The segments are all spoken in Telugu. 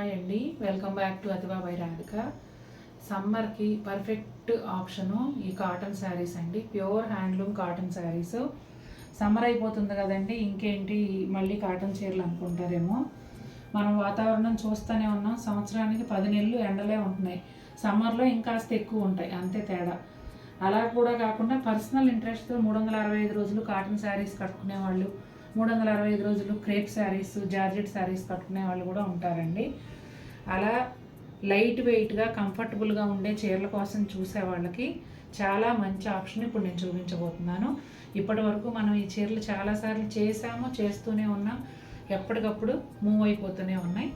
హాయ్ అండి, welcome back to Athiva by Radhika. సమ్మర్కి పర్ఫెక్ట్ ఆప్షను ఈ కాటన్ శారీస్ అండి. Pure handloom cotton sarees. Summer అయిపోతుంది కదండి, ఇంకేంటి మళ్ళీ కాటన్ చీరలు అనుకుంటారేమో. మనం వాతావరణం చూస్తూనే ఉన్నాం, సంవత్సరానికి 10 నెలలు ఎండలే ఉంటున్నాయి. సమ్మర్లో ఇంకాస్త ఎక్కువ ఉంటాయి, అంతే తేడా. అలా కూడా కాకుండా పర్సనల్ ఇంట్రెస్ట్తో 365 రోజులు కాటన్ శారీస్ కట్టుకునే వాళ్ళు, 365 రోజులు క్రేప్ శారీస్, జార్జెట్ శారీస్ కట్టుకునే వాళ్ళు కూడా ఉంటారండి. అలా లైట్ వెయిట్గా కంఫర్టబుల్గా ఉండే చీరల కోసం చూసే వాళ్ళకి చాలా మంచి ఆప్షన్ ఇప్పుడు నేను చూపించబోతున్నాను. ఇప్పటి వరకు మనం ఈ చీరలు చాలాసార్లు చేసాము, చేస్తూనే ఉన్నాం, ఎప్పటికప్పుడు మూవ్ అయిపోతూనే ఉన్నాయి.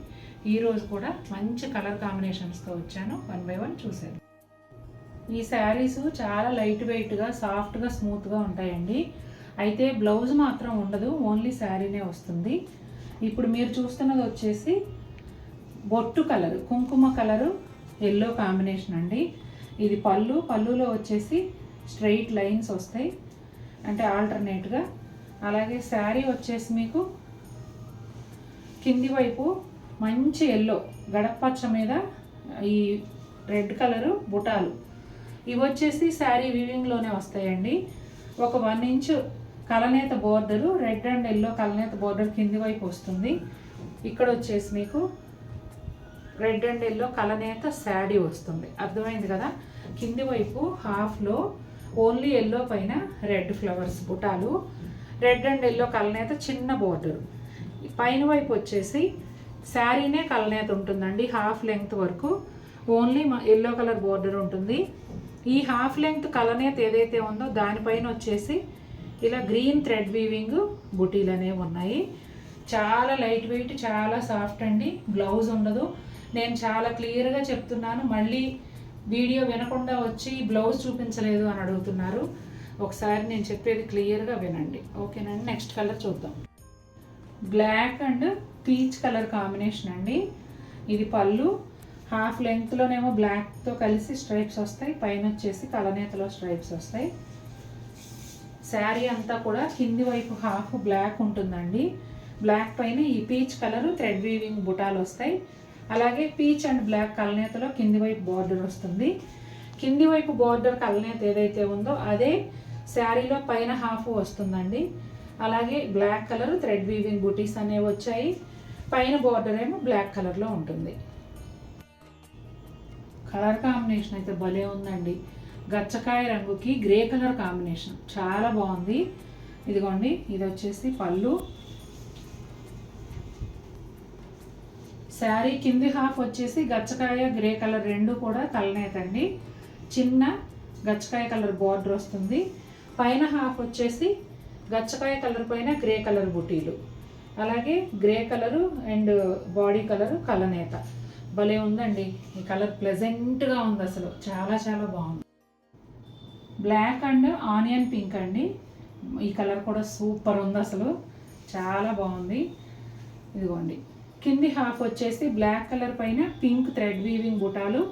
ఈరోజు కూడా మంచి కలర్ కాంబినేషన్స్తో వచ్చాను, 1 by 1 చూసేది. ఈ శారీస్ చాలా లైట్ వెయిట్గా, సాఫ్ట్గా, స్మూత్గా ఉంటాయండి. అయితే బ్లౌజ్ మాత్రం ఉండదు, ఓన్లీ శారీనే వస్తుంది. ఇప్పుడు మీరు చూస్తున్నది వచ్చేసి బొట్టు కలరు, కుంకుమ కలరు, ఎల్లో కాంబినేషన్ అండి. ఇది పళ్ళులో వచ్చేసి స్ట్రైట్ లైన్స్ వస్తాయి, అంటే ఆల్టర్నేట్గా. అలాగే శారీ వచ్చేసి మీకు కింది వైపు మంచి ఎల్లో గడపచ్చ మీద ఈ రెడ్ కలరు బుటాలు, ఇవి వచ్చేసి శారీ వీవింగ్లోనే వస్తాయండి. ఒక 1 ఇంచ్ కలనేత బోర్డరు, రెడ్ అండ్ ఎల్లో కలనేత బోర్డర్ కింది వైపు వస్తుంది. ఇక్కడ వచ్చేసి మీకు రెడ్ అండ్ ఎల్లో కలనేత శారీ వస్తుంది, అర్థమైంది కదా. కింది వైపు హాఫ్లో ఓన్లీ ఎల్లో పైన రెడ్ ఫ్లవర్స్ బుటాలు, రెడ్ అండ్ ఎల్లో కలనేత చిన్న బోర్డరు. పైన వైపు వచ్చేసి శారీనే కలనేత ఉంటుందండి. హాఫ్ లెంగ్త్ వరకు ఓన్లీ ఎల్లో కలర్ బోర్డర్ ఉంటుంది. ఈ హాఫ్ లెంగ్త్ కలనేత ఏదైతే ఉందో దానిపైన వచ్చేసి ఇలా గ్రీన్ థ్రెడ్ వీవింగ్ బుటీలు అనేవి ఉన్నాయి. చాలా లైట్ వెయిట్, చాలా సాఫ్ట్ అండి. బ్లౌజ్ ఉండదు. నేను చాలా క్లియర్గా చెప్తున్నాను, మళ్ళీ వీడియో వినకుండా వచ్చి బ్లౌజ్ చూపించలేదు అని అడుగుతున్నారు. ఒకసారి నేను చెప్పేది క్లియర్గా వినండి, ఓకేనండి. నెక్స్ట్ కలర్ చూద్దాం. Black and peach colour combination అండి. ఇది పళ్ళు, హాఫ్ లెంగ్త్లోనేమో బ్లాక్తో కలిసి స్ట్రైప్స్ వస్తాయి, పైన వచ్చేసి కలనేతలో స్ట్రైప్స్ వస్తాయి. శారీ అంతా కూడా కింది వైపు హాఫ్ బ్లాక్ ఉంటుందండి. బ్లాక్ పైన ఈ పీచ్ కలరు థ్రెడ్ వీవింగ్ బుటాలు వస్తాయి. అలాగే పీచ్ అండ్ బ్లాక్ కలనేతలో కింది వైపు బార్డర్ వస్తుంది. కింది వైపు బార్డర్ కలనేత ఏదైతే ఉందో అదే శారీలో పైన హాఫ్ వస్తుందండి. అలాగే బ్లాక్ కలర్ థ్రెడ్ వీవింగ్ బుటీస్ అనేవి వచ్చాయి. పైన బార్డర్ ఏమో బ్లాక్ కలర్లో ఉంటుంది. కలర్ కాంబినేషన్ అయితే భలే ఉందండి. గచ్చకాయ రంగుకి గ్రే కలర్ కాంబినేషన్ చాలా బాగుంది. ఇదిగోండి, ఇది వచ్చేసి పళ్ళు. శారీ కింది హాఫ్ వచ్చేసి గచ్చకాయ గ్రే కలర్ రెండు కూడా కలనేతండి. చిన్న గచ్చకాయ కలర్ బార్డర్ వస్తుంది. పైన హాఫ్ వచ్చేసి గచ్చకాయ కలర్ పైన గ్రే కలర్ బుటీలు, అలాగే grey colour and body colour కలనేత. భలే ఉందండి. ఈ కలర్ ప్లెజెంట్గా ఉంది, అసలు చాలా చాలా బాగుంది. బ్లాక్ అండ్ ఆనియన్ పింక్ అండి. ఈ కలర్ కూడా సూపర్ ఉంది, అసలు చాలా బాగుంది. ఇదిగోండి, కింది హాఫ్ వచ్చేసి బ్లాక్ కలర్ పైన పింక్ థ్రెడ్ వీవింగ్ బుటాలు,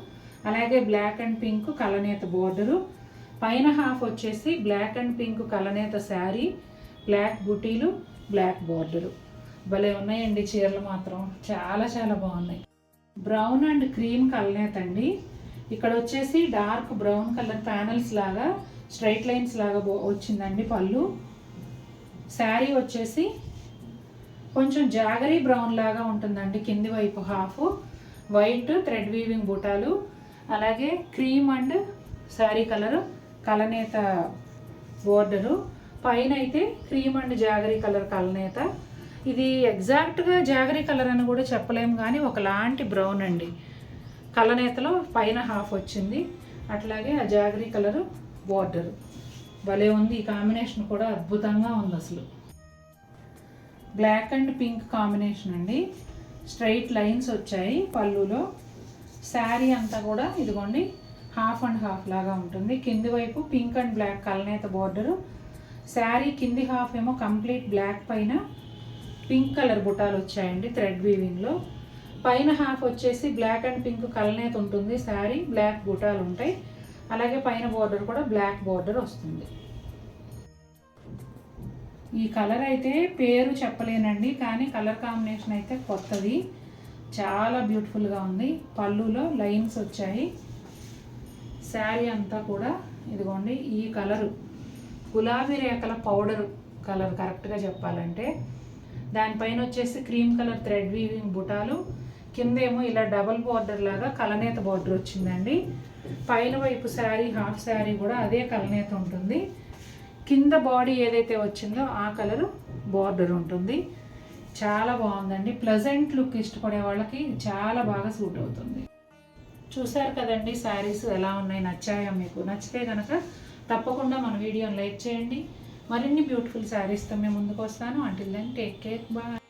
అలాగే బ్లాక్ అండ్ పింక్ కలనేత బోర్డరు. పైన హాఫ్ వచ్చేసి బ్లాక్ అండ్ పింక్ కలనేత శారీ, బ్లాక్ బుటీలు, బ్లాక్ బోర్డరు. భలే ఉన్నాయండి చీరలు మాత్రం, చాలా చాలా బాగున్నాయి. బ్రౌన్ అండ్ క్రీమ్ కలనేత అండి. ఇక్కడ వచ్చేసి డార్క్ బ్రౌన్ కలర్ ప్యానల్స్ లాగా స్ట్రైట్ లైన్స్ లాగా వచ్చిందండి పళ్ళు. శారీ వచ్చేసి కొంచెం జాగరీ బ్రౌన్ లాగా ఉంటుందండి. కింది వైపు హాఫ్ వైట్ థ్రెడ్ వీవింగ్ బుటాలు, అలాగే క్రీమ్ అండ్ శారీ కలర్ కలనేత బోర్డరు. పైన అయితే క్రీమ్ అండ్ జాగరీ కలర్ కలనేత. ఇది ఎగ్జాక్ట్గా జాగరీ కలర్ అని కూడా చెప్పలేము, కానీ ఒకలాంటి బ్రౌన్ అండి. కలనేతలో పైన హాఫ్ వచ్చింది, అట్లాగే ఆ జాగరీ కలరు బార్డరు. భలే ఉంది. ఈ కాంబినేషన్ కూడా అద్భుతంగా ఉంది అసలు. బ్లాక్ అండ్ పింక్ కాంబినేషన్ అండి. స్ట్రైట్ లైన్స్ వచ్చాయి పళ్ళులో. శారీ అంతా కూడా ఇదిగోండి హాఫ్ అండ్ హాఫ్ లాగా ఉంటుంది. కింది వైపు పింక్ అండ్ బ్లాక్ కలనేత బార్డరు. శారీ కింది హాఫ్ ఏమో కంప్లీట్ బ్లాక్ పైన పింక్ కలర్ బుటాలు వచ్చాయండి థ్రెడ్ వీవింగ్లో. పైన హాఫ్ వచ్చేసి బ్లాక్ అండ్ పింక్ కలనేత ఉంటుంది, శారీ బ్లాక్ బుటాలు ఉంటాయి. అలాగే పైన బోర్డర్ కూడా బ్లాక్ బోర్డర్ వస్తుంది. ఈ కలర్ అయితే పేరు చెప్పలేనండి, కానీ కలర్ కాంబినేషన్ అయితే కొత్తది, చాలా బ్యూటిఫుల్గా ఉంది. పళ్ళులో లైన్స్ వచ్చాయి. శారీ అంతా కూడా ఇదిగోండి ఈ కలరు గులాబీ రేఖల పౌడరు కలర్ కరెక్ట్గా చెప్పాలంటే. దానిపైన వచ్చేసి క్రీమ్ కలర్ థ్రెడ్ వీవింగ్ బుటాలు, కిందేమో ఇలా డబల్ బార్డర్ లాగా కలనేత బార్డర్ వచ్చిందండి. పైన వైపు శారీ హాఫ్ శారీ కూడా అదే కలనేత ఉంటుంది. కింద బాడీ ఏదైతే వచ్చిందో ఆ కలరు బార్డర్ ఉంటుంది. చాలా బాగుందండి. ప్లెజెంట్ లుక్ ఇష్టపడే వాళ్ళకి చాలా బాగా సూట్ అవుతుంది. చూసారు కదండి శారీస్ ఎలా ఉన్నాయి, నచ్చాయా మీకు? నచ్చితే కనుక తప్పకుండా మన వీడియోని లైక్ చేయండి. మరిన్ని బ్యూటిఫుల్ శారీస్తో మేము ముందుకు వస్తాను. Until then take care, bye.